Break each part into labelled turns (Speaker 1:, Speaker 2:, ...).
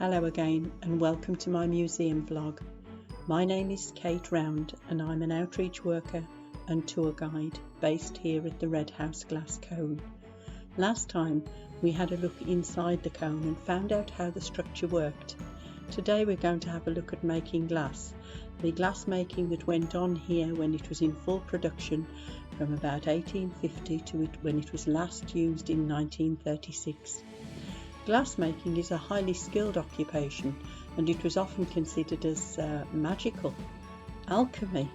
Speaker 1: Hello again and welcome to my museum vlog. My name is Kate Round and I'm an outreach worker and tour guide based here at the Red House glass cone. Last time we had a look inside the cone and found out how the structure worked. Today we're going to have a look at making glass, the glass making that went on here when it was in full production from about 1850 to when it was last used in 1936. Glassmaking is a highly skilled occupation and it was often considered as magical, alchemy.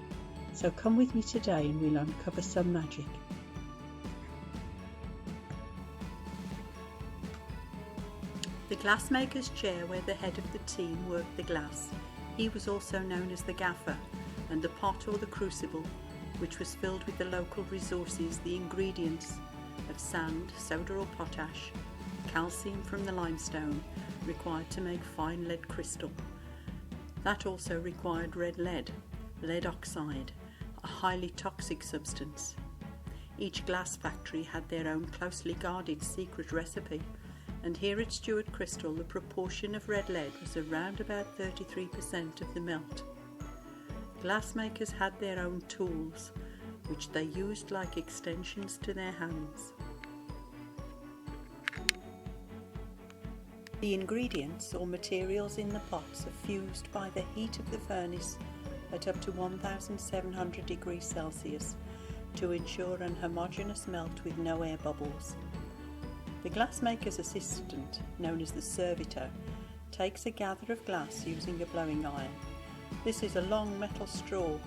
Speaker 1: So come with me today and we'll uncover some magic. The glassmaker's chair where the head of the team worked the glass. He was also known as the gaffer, and the pot or the crucible, which was filled with the local resources, the ingredients of sand, soda or potash, calcium from the limestone required to make fine lead crystal. That also required red lead, lead oxide, a highly toxic substance. Each glass factory had their own closely guarded secret recipe, and here at Stuart Crystal the proportion of red lead was around about 33% of the melt. Glassmakers had their own tools, which they used like extensions to their hands. The ingredients or materials in the pots are fused by the heat of the furnace at up to 1700 degrees Celsius to ensure an homogeneous melt with no air bubbles. The glassmaker's assistant, known as the servitor, takes a gather of glass using a blowing iron. This is a long metal straw.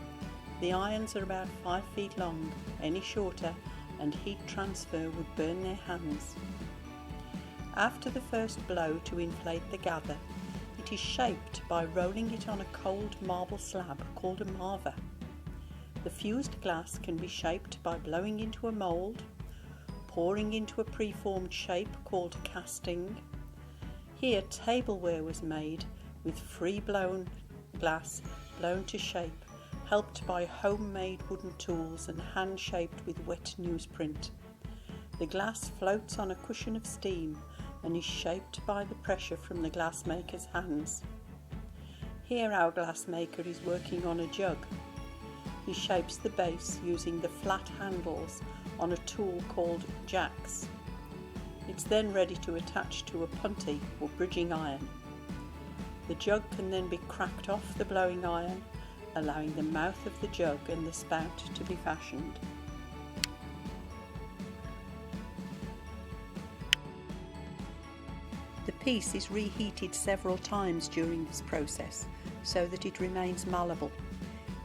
Speaker 1: The irons are about 5 feet long. Any shorter and heat transfer would burn their hands. After the first blow to inflate the gather, it is shaped by rolling it on a cold marble slab called a marva. The fused glass can be shaped by blowing into a mould, pouring into a preformed shape called casting. Here tableware was made with free-blown glass blown to shape, helped by homemade wooden tools and hand-shaped with wet newsprint. The glass floats on a cushion of steam and is shaped by the pressure from the glassmaker's hands. Here our glassmaker is working on a jug. He shapes the base using the flat handles on a tool called jacks. It's then ready to attach to a punty or bridging iron. The jug can then be cracked off the blowing iron, allowing the mouth of the jug and the spout to be fashioned. The piece is reheated several times during this process so that it remains malleable.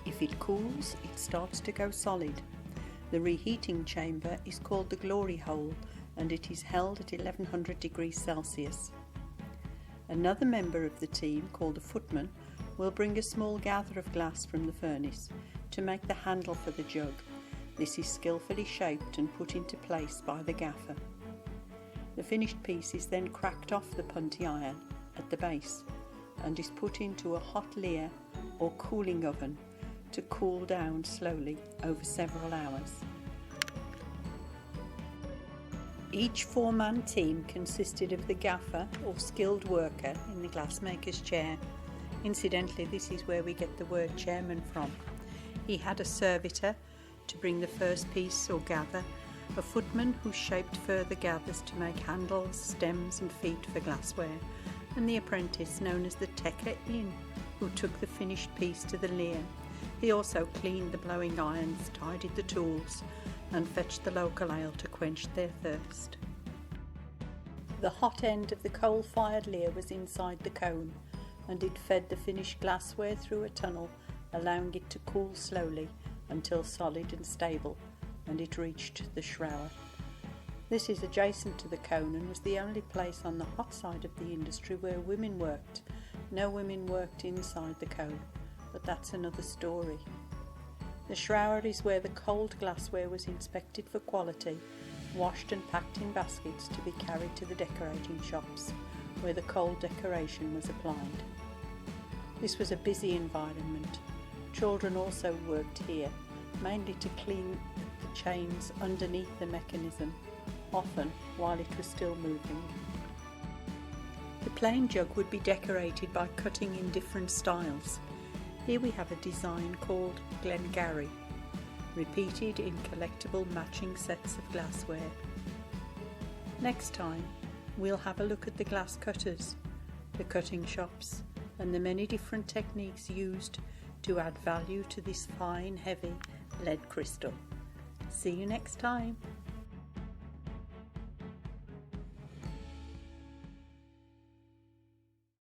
Speaker 1: If it cools, it starts to go solid. The reheating chamber is called the glory hole and it is held at 1100 degrees Celsius. Another member of the team, called a footman, will bring a small gather of glass from the furnace to make the handle for the jug. This is skillfully shaped and put into place by the gaffer. The finished piece is then cracked off the punty iron at the base and is put into a hot leer or cooling oven to cool down slowly over several hours. Each four-man team consisted of the gaffer or skilled worker in the glassmaker's chair. Incidentally, this is where we get the word chairman from. He had a servitor to bring the first piece or gather, a footman who shaped further gathers to make handles, stems and feet for glassware, and the apprentice known as the tekker-in, who took the finished piece to the leer. He also cleaned the blowing irons, tidied the tools and fetched the local ale to quench their thirst. The hot end of the coal-fired leer was inside the cone and it fed the finished glassware through a tunnel, allowing it to cool slowly until solid and stable, and it reached the shrower. This is adjacent to the cone and was the only place on the hot side of the industry where women worked. No women worked inside the cone, but that's another story. The shrower is where the cold glassware was inspected for quality, washed and packed in baskets to be carried to the decorating shops, where the cold decoration was applied. This was a busy environment. Children also worked here, mainly to clean the chains underneath the mechanism, often while it was still moving. The plain jug would be decorated by cutting in different styles. Here we have a design called Glengarry, repeated in collectible matching sets of glassware. Next time, we'll have a look at the glass cutters, the cutting shops, and the many different techniques used to add value to this fine, heavy lead crystal. See you next time.